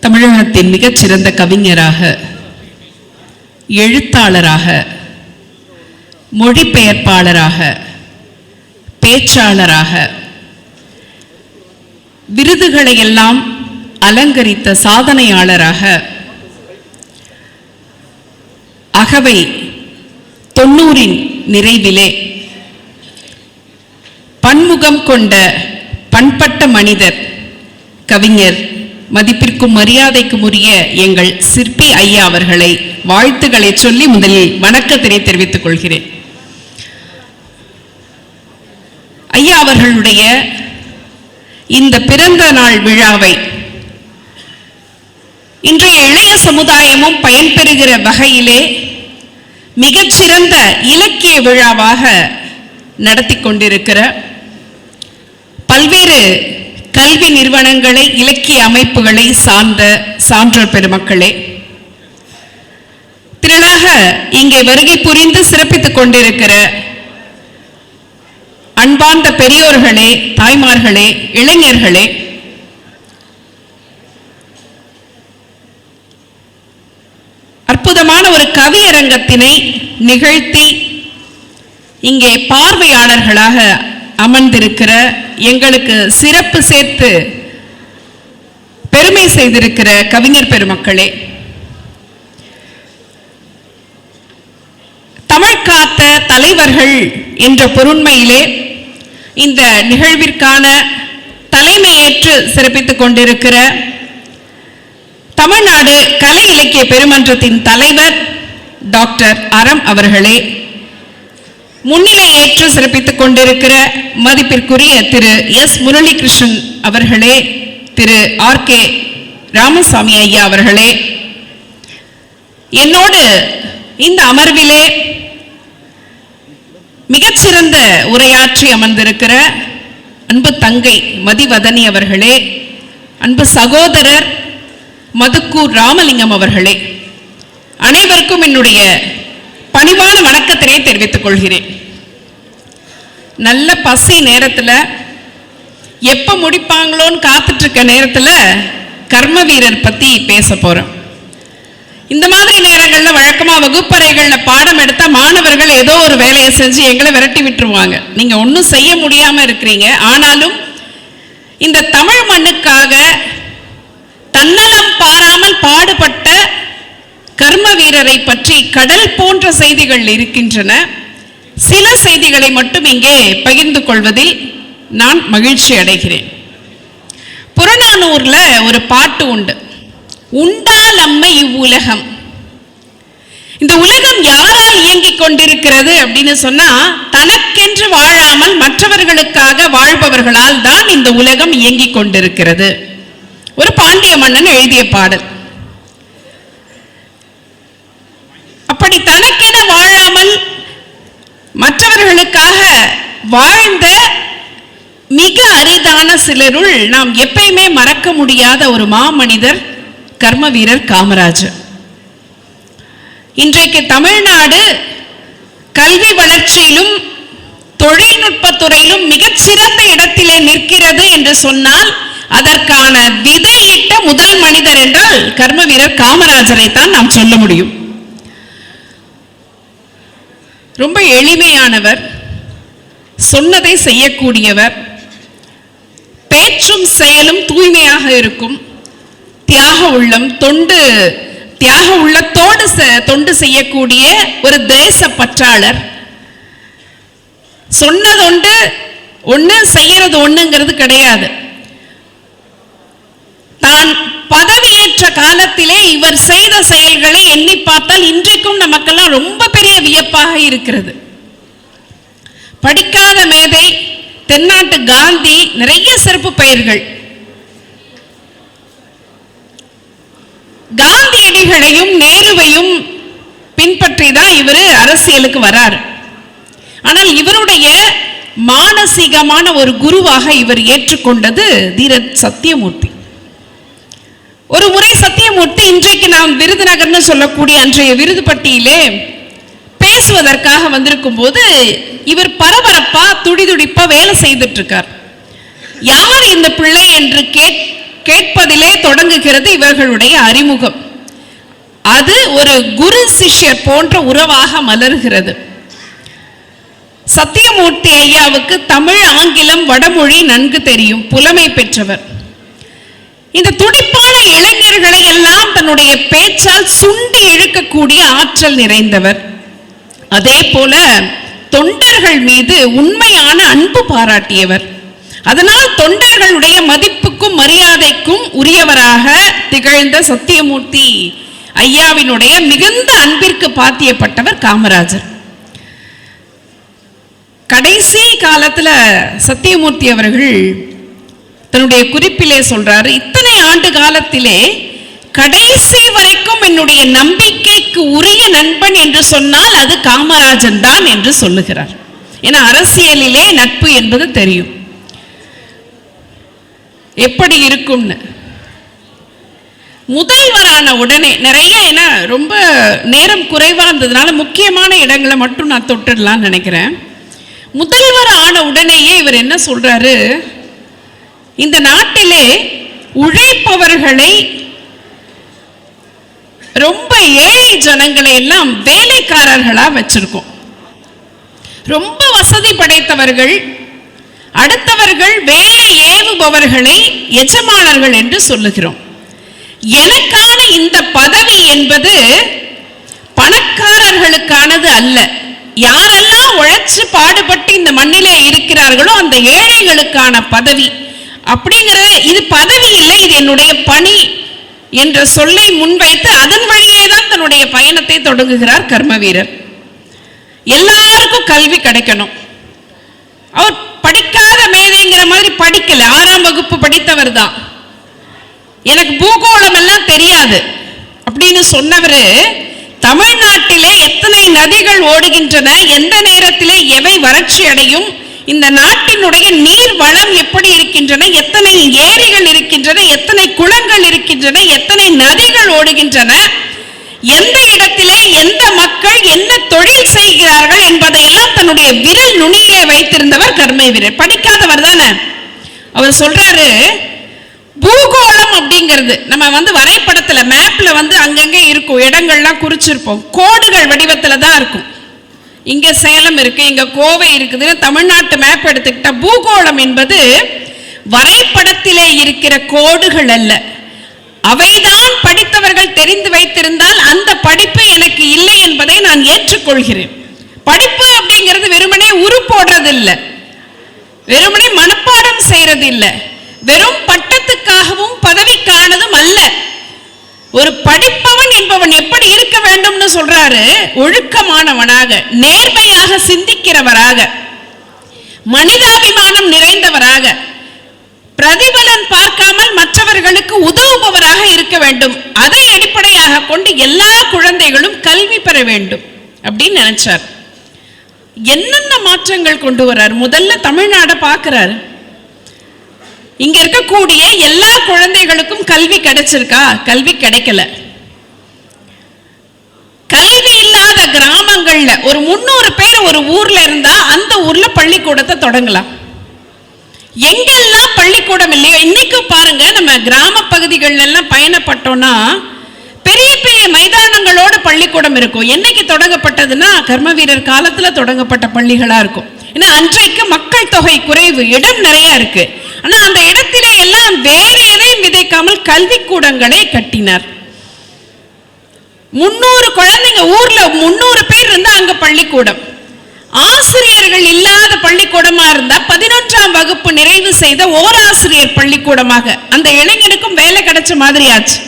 தமிழகத்தின் மிகச்சிறந்த கவிஞராக, எழுத்தாளராக, மொழிபெயர்ப்பாளராக, பேச்சாளராக விருதுகளை எல்லாம் அலங்கரித்த சாதனையாளராக அகவை 90 நிறைவிலே பன்முகம் கொண்ட பண்பட்ட மனிதர் கவிஞர் மதிப்பிற்கும் மரியாதைக்கும் உரிய எங்கள் சிற்பி ஐயா அவர்களை வாழ்த்துக்களை சொல்லி முதலில் வணக்கத்தினை தெரிவித்துக் கொள்கிறேன். ஐயா அவர்களுடைய இந்த பிறந்த நாள் விழாவை இன்றைய இளைய சமுதாயமும் பயன்பெறுகிற வகையிலே மிகச்சிறந்த இலக்கிய விழாவாக நடத்தி கொண்டிருக்கிற பல்வேறு கல்வி நிறுவனங்களை, இலக்கிய அமைப்புகளை சார்ந்த சான்றோர் பெருமக்களே, திரளாக இங்கே வருகை புரிந்து சிறப்பித்துக் கொண்டிருக்கிற அன்பார்ந்த பெரியோர்களே, தாய்மார்களே, இளைஞர்களே, அற்புதமான ஒரு கவியரங்கத்தினை நிகழ்த்தி இங்கே பார்வையாளர்களாக அமர்ந்திருக்கிற எங்களுக்கு சிறப்பு சேர்த்து பெருமை செய்திருக்கிற கவிஞர் பெருமக்களே, தமிழ் காத்த தலைவர்கள் என்ற பொருண்மையிலே இந்த நிகழ்விற்கான தலைமையேற்று சிறப்பித்துக் கொண்டிருக்கிற தமிழ்நாடு கலை இலக்கிய பெருமன்றத்தின் தலைவர் டாக்டர் அறம் அவர்களே, முன்னிலை ஏற்று சிறப்பித்துக் கொண்டிருக்கிற மதிப்பிற்குரிய திரு எஸ் முரளிகிருஷ்ணன் அவர்களே, திரு ஆர் கே ராமசாமி ஐயா அவர்களே, என்னோடு இந்த அமர்விலே மிகச்சிறந்த உரையாற்றி அமர்ந்திருக்கிற அன்பு தங்கை மதிவதனி அவர்களே, அன்பு சகோதரர் மதுக்கூர் ராமலிங்கம் அவர்களே, அனைவருக்கும் என்னுடைய பணிவான வணக்கத்தினை தெரிவித்துக் கொள்கிறேன். நல்ல பசி நேரத்தில் எப்ப முடிப்பாங்களோன்னு காத்துட்டு இருக்க நேரத்தில் கர்ம வீரர் பத்தி பேச போறோம். இந்த மாதிரி நேரங்களில் வழக்கமா வகுப்பறைகள்ல பாடம் எடுத்த மாணவர்கள் ஏதோ ஒரு வேலையை செஞ்சு எங்களை விரட்டி விட்டுருவாங்க. நீங்க ஒன்றும் செய்ய முடியாம இருக்கிறீங்க. ஆனாலும் இந்த தமிழ் மண்ணுக்காக தன்னலம் பாராமல் பாடுபட்ட கர்ம வீரரை பற்றி கடல் போன்ற செய்திகள் இருக்கின்றன. சில செய்திகளை மட்டும் இங்கே பகிர்ந்து கொள்வதில் நான் மகிழ்ச்சி அடைகிறேன். புறநானூர்ல ஒரு பாட்டு உண்டு, உண்டால் அம்மை இவ்வுலகம். இந்த உலகம் யாரால் இயங்கிக் கொண்டிருக்கிறது அப்படின்னு சொன்னா, தனக்கென்று வாழாமல் மற்றவர்களுக்காக வாழ்பவர்களால் தான் இந்த உலகம் இயங்கிக் கொண்டிருக்கிறது. ஒரு பாண்டிய மன்னன் எழுதிய பாடல். அப்படி தனக்கென வாழாமல் மற்றவர்களுக்காக வாழ்ந்த மிக அரிதான சிலருள் நாம் எப்பயுமே மறக்க முடியாத ஒரு மாமனிதர் கர்ம வீரர் காமராஜர். இன்றைக்கு தமிழ்நாடு கல்வி வளர்ச்சியிலும் தொழில்நுட்பத்துறையிலும் மிகச்சிறந்த இடத்திலே நிற்கிறது என்று சொன்னால் அதற்கான விதையிட்ட முதல் மனிதர் என்றால் கர்ம வீரர் காமராஜரை தான் நாம் சொல்ல முடியும். ரொம்ப எளிமையானவர், சொன்னதை செய்யக்கூடியவர், பேச்சும் செயலும் தூய்மையாக இருக்கும், தியாக உள்ளம், தியாக உள்ளத்தோடு தொண்டு செய்யக்கூடிய ஒரு தேச பற்றாளர். சொன்னது ஒண்ணு செய்யறது ஒண்ணுங்கிறது கிடையாது. தான் பதவியேற்ற காலத்திலே இவர் செய்த செயல்களை எண்ணி பார்த்தால் இன்றைக்கும் நமக்கெல்லாம் ரொம்ப பெரிய வியப்பாக இருக்கிறது. படிக்காத மேதை, தென்னாட்டு காந்தி, நிறைய சிறப்பு பெயர்கள். காந்தியடிகளையும் நேருவையும் பின்பற்றி தான் இவர் அரசியலுக்கு வராரு. ஆனால் இவருடைய மானசீகமான ஒரு குருவாக இவர் ஏற்றுக்கொண்டது தீரத் சத்தியமூர்த்தி. ஒரு முறை சத்தியமூர்த்தி இன்றைக்கு நாம் விருதுநகர்னு சொல்லக்கூடிய அன்றைய விருதுப்பட்டியிலே பேசுவதற்காக வந்திருக்கும் போது இவர் பரபரப்பா துடிதுடிப்பா வேலை செய்துட்டு இருக்கார். யார் இந்த பிள்ளை என்று கேட்பதிலே தொடங்குகிறது இவர்களுடைய அறிமுகம். அது ஒரு குரு சிஷ்யர் போன்ற உறவாக மலர்கிறது. சத்தியமூர்த்தி ஐயாவுக்கு தமிழ், ஆங்கிலம், வடமொழி நன்கு தெரியும், புலமை பெற்றவர். இந்த துடிப்பான இளைஞர்களை எல்லாம் தன்னுடைய பேச்சால் சுண்டி இழுக்கக்கூடிய ஆற்றல் நிறைந்தவர். அதே போல தொண்டர்கள் மீது உண்மையான அன்பு பாராட்டியவர். அதனால் தொண்டர்களுடைய மதிப்புக்கும் மரியாதைக்கும் உரியவராக திகழ்ந்த சத்தியமூர்த்தி ஐயாவினுடைய மிகுந்த அன்பிற்கு பாத்தியப்பட்டவர் காமராஜர். கடைசி காலத்துல சத்தியமூர்த்தி அவர்கள் தன்னுடைய குறிப்பிலே சொல்றாரு, இத்தனை ஆண்டு காலத்திலே கடைசி வரைக்கும் என்னுடைய நம்பிக்கைக்கு உரிய நண்பன் என்று சொன்னால் அது காமராஜன் தான் என்று சொல்லுகிறார். ஏன்னா அரசியலிலே நட்பு என்பது தெரியும் எப்படி இருக்கும்னு. முதல்வரான உடனே நிறைய, ஏன்னா ரொம்ப நேரம் குறைவா இருந்ததுனால முக்கியமான இடங்களை மட்டும் நான் தொட்டுடலாம்னு நினைக்கிறேன். முதல்வர் ஆன உடனேயே இவர் என்ன சொல்றாரு, இந்த நாட்டிலே உழைப்பவர்களை, ரொம்ப ஏழை ஜனங்களை எல்லாம் வேலைக்காரர்களா வச்சிருக்கோம். ரொம்ப வசதி படைத்தவர்கள், அடுத்தவர்கள் வேலை ஏவுபவர்களை எஜமானர்கள் என்று சொல்லுகிறோம். எனக்கான இந்த பதவி என்பது பணக்காரர்களுக்கானது அல்ல. யாரெல்லாம் உழைச்சு பாடுபட்டு இந்த மண்ணிலே இருக்கிறார்களோ அந்த ஏழைகளுக்கான பதவி அப்படிங்கிறது. இது பதவி இல்லை, இது என்னுடைய பணி என்ற சொல்லை முன்வைத்து அதன் வழியே தான் தன்னுடைய பயணத்தை தொடங்குகிறார் கர்மவீரர். எல்லாருக்கும் கல்வி கிடைக்கணும். அவர் படிக்காத மேதைங்கிற மாதிரி படிக்கல, 6ஆம் வகுப்பு படித்தவர் தான். எனக்கு பூகோளம் எல்லாம் தெரியாது அப்படின்னு சொன்னவரு, தமிழ்நாட்டிலே எத்தனை நதிகள் ஓடுகின்றன, எந்த நேரத்திலே எவை வறட்சி அடையும், இந்த நாட்டினுடைய நீர் வளம் எப்படி இருக்கின்றன, எத்தனை ஏரிகள் இருக்கின்றன, எத்தனை குளங்கள் இருக்கின்றன, எத்தனை நதிகள் ஓடுகின்றன, எந்த இடத்திலே எந்த மக்கள் என்ன தொழில் செய்கிறார்கள் என்பதையெல்லாம் தன்னுடைய விரல் நுனியிலே வைத்திருந்தவர் கர்மவீரர். படிக்காதவர் தானே. அவர் சொல்றாரு, பூகோளம் அப்படிங்கிறது நம்ம வரைபடத்துல மேப்ல அங்கங்க இருக்கும், இடங்கள்லாம் குறிச்சிருப்போம், கோடுகள் வடிவத்துல தான் இருக்கும். இங்க சேலம் இருக்கு, இங்க கோவை இருக்குது. தமிழ்நாட்டு மேப் எடுத்துக்கிட்டா பூகோளம் என்பது வரைபடத்திலே இருக்கிற கோடுகள் அல்ல. அவைதான் படித்தவர்கள் தெரிந்து வைத்திருந்தால் அந்த படிப்பு எனக்கு இல்லை என்பதை நான் ஏற்றுக்கொள்கிறேன். படிப்பு அப்படிங்கிறது வெறுமனே உரு போடுறது இல்லை, வெறுமனே மனப்பாடம் செய்யறது இல்லை, வெறும் பட்டத்துக்காகவும் பதவிக்கானதும் அல்ல. ஒரு படிப்பவன் என்பவன் எப்படி இருக்க வேண்டும்னு சொல்றாரு, ஒழுக்கமானவனாக, நேர்மையாக சிந்திக்கிறவராக, மனிதாபிமானம் நிறைந்தவராக, பிரதிபலன் பார்க்காமல் மற்றவர்களுக்கு உதவுபவராக இருக்க வேண்டும். அதை அடிப்படையாக கொண்டு எல்லா குழந்தைகளும் கல்வி பெற வேண்டும் அப்படின்னு நினைச்சார். என்னென்ன மாற்றங்கள் கொண்டு வர்றார்? முதல்ல தமிழ்நாடை பார்க்கிறார். இங்க இருக்கக்கூடிய எல்லா குழந்தைகளுக்கும் கல்வி கிடைச்சிருக்கா? கல்வி கிடைக்கல. கல்வி இல்லாத கிராமங்கள்ல ஒரு 300 பேர் ஒரு ஊர்ல இருந்தா அந்த ஊர்ல பள்ளிக்கூடத்தை தொடங்கலாம். எங்கெல்லாம் பள்ளிக்கூடம் இல்லையோ, இன்னைக்கு பாருங்க, நம்ம கிராம பகுதிகள் எல்லாம் பயணப்பட்டோம்னா பெரிய பெரிய மைதானங்களோட பள்ளிக்கூடம் இருக்கும். என்னைக்கு தொடங்கப்பட்டதுன்னா கர்மவீரர் காலத்துல தொடங்கப்பட்ட பள்ளிகளா இருக்கும். ஏன்னா அன்றைக்கு மக்கள் தொகை குறைவு, இடம் நிறைய இருக்கு. ஆனா அந்த இடத்திலே எல்லாம் வேற எதையும் விதைக்காமல் கல்வி கூடங்களை கட்டினார். 300 குழந்தைங்க ஊர்ல 300 பேர் இருந்தா அங்க பள்ளிக்கூடம். ஆசிரியர்கள் இல்லாத பள்ளிக்கூடமா இருந்தா 11ஆம் வகுப்பு நிறைவு செய்த ஓராசிரியர் பள்ளிக்கூடமாக அந்த இளைஞனுக்கும் வேலை கிடைச்ச மாதிரி ஆச்சு.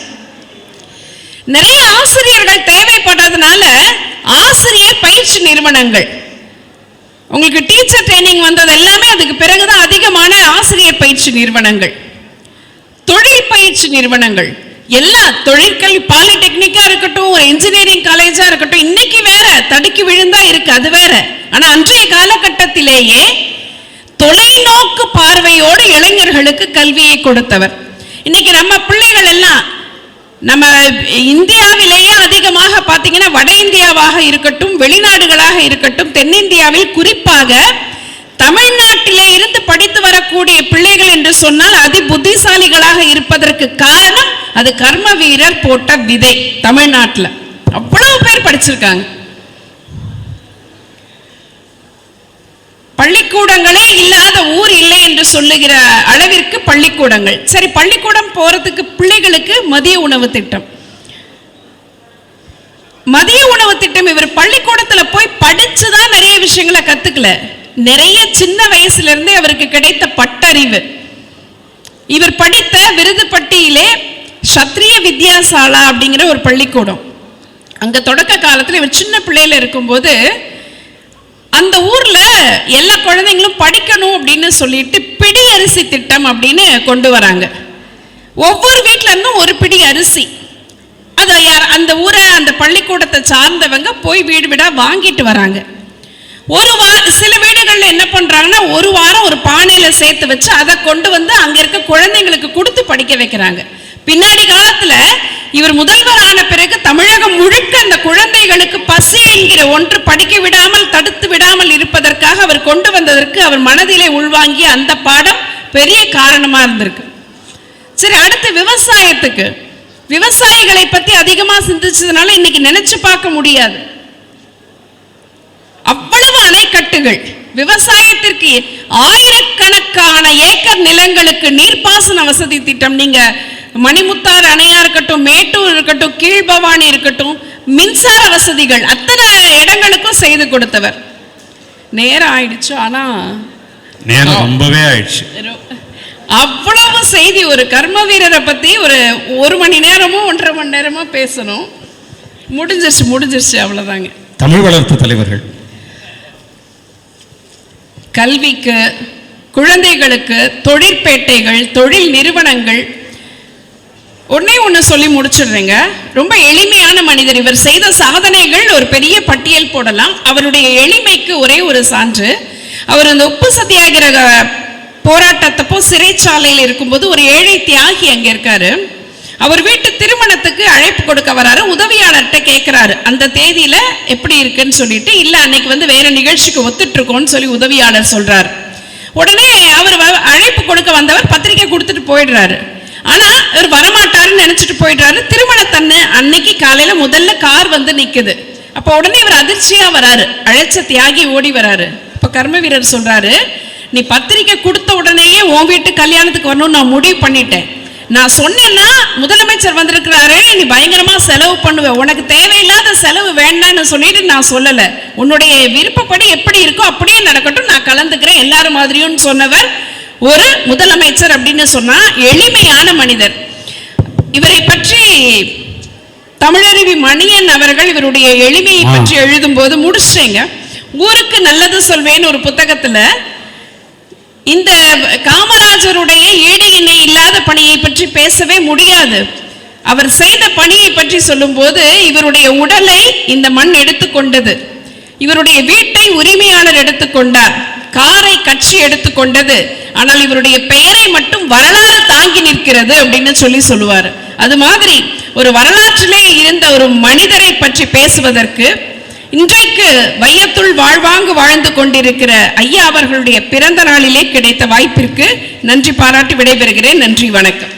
நிறைய ஆசிரியர்கள் தேவைப்படுறதுனால ஆசிரியர் பயிற்சி நிறுவனங்கள், உங்களுக்கு டீச்சர் ட்ரைனிங் வந்தது எல்லாமே அதுக்கு பிறகுதான் அதிகமான ஆசிரியர் பயிற்சி நிறுவனங்கள், தொழில் பயிற்சி நிறுவனங்கள், எல்லா தொழிற்கல்வி, பாலிடெக்னிக்கா இருக்கட்டும், ஒரு இன்ஜினியரிங் காலேஜா இருக்கட்டும், இன்னைக்கு வேற தடுக்கி விழுந்தா இருக்கு, அது வேற. ஆனா அன்றைய காலகட்டத்திலேயே தொலைநோக்கு பார்வையோடு இளைஞர்களுக்கு கல்வியை கொடுத்தவர். இன்னைக்கு நம்ம பிள்ளைகள் எல்லாம் நம்ம இந்தியாவிலேயே அதிகமாக பார்த்தீங்கன்னா வட இந்தியாவாக இருக்கட்டும், வெளிநாடுகளாக இருக்கட்டும், தென்னிந்தியாவில் குறிப்பாக தமிழ்நாட்டிலே இருந்து படித்து வரக்கூடிய பிள்ளைகள் என்று சொன்னால் அதி புத்திசாலிகளாக இருப்பதற்கு காரணம் அது கர்ம வீரர் போட்ட விதை. தமிழ்நாட்டில் அவ்வளவு பேர் படிச்சிருக்காங்க. பள்ளிக்கூடங்களே இல்லாத ஊர் இல்லை என்று சொல்லுகிற அளவிற்கு பள்ளிக்கூடங்கள். சரி, பள்ளிக்கூடம் போறதுக்கு பிள்ளைகளுக்கு மதிய உணவு திட்டம். மதிய உணவு திட்டம் இவர் பள்ளிக்கூடத்துல போய் படிச்சுதான் நிறைய விஷயங்களை கத்துக்கல. நிறைய சின்ன வயசுல இருந்தே அவருக்கு கிடைத்த பட்டறிவு. இவர் படித்த விருதுப்பட்டியிலே சத்திரிய வித்யாசாலா அப்படிங்கிற ஒரு பள்ளிக்கூடம். அங்க தொடக்க காலத்துல இவர் சின்ன பிள்ளையில இருக்கும்போது அந்த ஊர்ல எல்லா குழந்தைங்களும் படிக்கணும் அப்படின்னு சொல்லிட்டு பிடி அரிசி திட்டம் அப்படின்னு கொண்டு வராங்க. ஒவ்வொரு வீட்டுல இருந்தும் ஒரு பிடி அரிசி. அதை அந்த ஊரை அந்த பள்ளிக்கூடத்தை சார்ந்தவங்க போய் வீடு வீடா வாங்கிட்டு வராங்க. சில வீடுகளில் என்ன பண்றாங்கன்னா ஒரு வாரம் ஒரு பானையில சேர்த்து வச்சு அதை கொண்டு வந்து அங்க இருக்க குழந்தைங்களுக்கு கொடுத்து படிக்க வைக்கிறாங்க. பின்னாடி காலத்துல இவர் முதல்வரான பிறகு தமிழகம் முழுக்க அந்த குழந்தைகளுக்கு பசி என்கிற ஒன்று படிக்க விடாமல் தடுத்து விடாமல் இருப்பதற்காக அவர் கொண்டு வந்ததற்கு அவர் மனதிலே உள்வாங்கிய அந்த பாடம் பெரிய காரணமா இருந்திருக்கு. சரி, அடுத்து விவசாயத்துக்கு. விவசாயிகளை பத்தி அதிகமா சிந்திச்சதுனால இன்னைக்கு நினைச்சு பார்க்க முடியாது. அவ்வளவு அணைக்கட்டுகள், விவசாயத்திற்கு ஆயிரக்கணக்கான ஏக்கர் நிலங்களுக்கு நீர்ப்பாசன வசதி திட்டம். நீங்க மணிமுத்தாறு அணையா இருக்கட்டும், மேட்டூர் இருக்கட்டும், கீழ்பவானி இருக்கட்டும், மின்சார வசதிகள் அத்தனை இடங்களுக்கும் செய்து கொடுத்தவர். நேரம் ஆயிடுச்சு, ஆனா நேரம் ரொம்பவே ஆயிடுச்சு. அவ்வளவு செய்தி. ஒரு கர்ம வீரரை பத்தி ஒரு மணி நேரமோ 1.5 மணி நேரமோ பேசணும். முடிஞ்சிருச்சு அவ்வளவுதாங்க. தமிழ் வளர்ப்பு தலைவர்கள் கல்விக்கு, குழந்தைகளுக்கு, தொழிற்பேட்டைகள், தொழில் நிறுவனங்கள். ஒண்ணு சொல்லி முடிச்சிடுறேங்க. ரொம்ப எளிமையான மனிதர். இவர் செய்த சாதனைகள் ஒரு பெரிய பட்டியல் போடலாம். அவருடைய எளிமைக்கு ஒரே ஒரு சான்று. அவர் அந்த உப்பு சத்தியாகிரக போராட்டத்தப்போ சிறைச்சாலையில் இருக்கும்போது ஒரு ஏழை தியாகி அங்க இருக்காரு. அவர் வீட்டு திருமணத்துக்கு அழைப்பு கொடுக்க வராரு. உதவியாளர்கிட்ட கேட்கிறாரு, அந்த தேதியில எப்படி இருக்குன்னு சொல்லிட்டு. இல்ல, அன்னைக்கு வேற நிகழ்ச்சிக்கு ஒத்துட்டு இருக்கோன்னு சொல்லி உதவியாளர் சொல்றாரு. உடனே அவர் அழைப்பு கொடுக்க வந்தவர் பத்திரிக்கை கொடுத்துட்டு போயிடுறாரு. ஆனா அவர் வரமாட்டாருன்னு நினைச்சிட்டு போயிடுறாரு. திருமணத்தன்னை அன்னைக்கு காலையில முதல்ல கார் நிக்குது. அப்ப உடனே இவர் அதிர்ச்சியா வராரு. அழைச்ச தியாகி ஓடி வராரு. அப்ப கர்ம வீரர் சொல்றாரு, நீ பத்திரிக்கை கொடுத்த உடனேயே உன் வீட்டு கல்யாணத்துக்கு வரணும்னு நான் முடிவு பண்ணிட்டேன். நான் சொன்னேன்னா முதலமைச்சர் வந்திருக்கிறாரு, நீ பயங்கரமா செலவு பண்ணுவ, உனக்கு தேவையில்லாத செலவு வேண்டான்னு சொல்லிட்டு நான் சொல்லல. உன்னுடைய விருப்பப்படி எப்படி இருக்கோ அப்படியே நடக்கட்டும், நான் கலந்துக்கிறேன் எல்லாரும் மாதிரியும் சொன்னவர் ஒரு முதலமைச்சர் அப்படின்னு சொன்னா எளிமையான மனிதர். இவரை பற்றி தமிழருவி மணியன் அவர்கள் இவருடைய எளிமையை பற்றி எழுதும் போது முடிச்சிட்டேங்க. ஊருக்கு நல்லது சொல்வேன்னு ஒரு புத்தகத்துல இந்த காமராஜருடைய ஈடு இணை இல்லாத பணியை பற்றி பேசவே முடியாது. அவர் செய்த பணியை பற்றி சொல்லும் போது இவருடைய உடலை இந்த மண் எடுத்துக்கொண்டது, இவருடைய வீட்டை உரிமையாளர் எடுத்துக்கொண்டார், காரை கட்சி எடுத்துக்கொண்டது, ஆனால் இவருடைய பெயரை மட்டும் வரலாறு தாங்கி நிற்கிறது அப்படின்னு சொல்லுவார். அது மாதிரி ஒரு வரலாற்றிலே இருந்த ஒரு மனிதரை பற்றி பேசுவதற்கு இன்றைக்கு வையத்துள் வாழ்வாங்கு வாழ்ந்து கொண்டிருக்கிற ஐயா அவர்களுடைய பிறந்த நாளிலே கிடைத்த வாய்ப்பிற்கு நன்றி பாராட்டி விடைபெறுகிறேன். நன்றி, வணக்கம்.